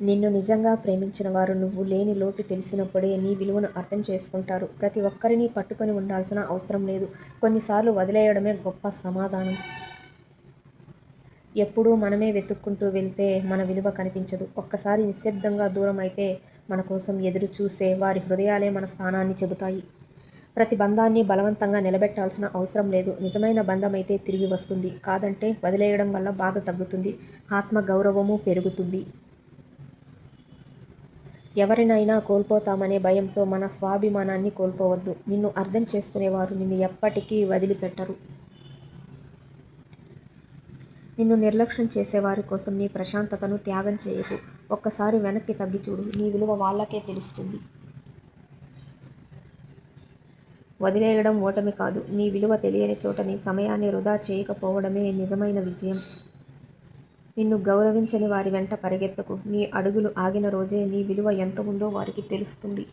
నిన్ను నిజంగా ప్రేమించిన వారు నువ్వు లేని లోటు తెలిసినప్పుడే నీ విలువను అర్థం చేసుకుంటారు. ప్రతి ఒక్కరినీ పట్టుకొని ఉండాల్సిన అవసరం లేదు. కొన్నిసార్లు వదిలేయడమే గొప్ప సమాధానం. ఎప్పుడూ మనమే వెతుక్కుంటూ వెళ్తే మన విలువ కనిపించదు. ఒక్కసారి నిశ్శబ్దంగా దూరం అయితే మన కోసం ఎదురు చూసే వారి హృదయాలే మన స్థానాన్ని చెబుతాయి. ప్రతి బంధాన్ని బలవంతంగా నిలబెట్టాల్సిన అవసరం లేదు. నిజమైన బంధమైతే తిరిగి వస్తుంది. కాదంటే వదిలేయడం వల్ల బాధ తగ్గుతుంది, ఆత్మ గౌరవము పెరుగుతుంది. ఎవరినైనా కోల్పోతామనే భయంతో మన స్వాభిమానాన్ని కోల్పోవద్దు. నిన్ను అర్థం చేసుకునేవారు నిన్ను ఎప్పటికీ వదిలిపెట్టరు. నిన్ను నిర్లక్ష్యం చేసేవారి కోసం నీ ప్రశాంతతను త్యాగం చేయకు. ఒక్కసారి వెనక్కి తగ్గి చూడు. నీ విలువ వాళ్ళకే తెలుస్తుంది. వదిలేయడం ఓటమి కాదు. నీ విలువ తెలియని చోట నీ సమయాన్ని వృధా చేయకపోవడమే నిజమైన విజయం. నిన్ను గౌరవించని వారి వెంట పరిగెత్తకు. నీ అడుగులు ఆగిన రోజే నీ విలువ ఎంత ఉందో వారికి తెలుస్తుంది.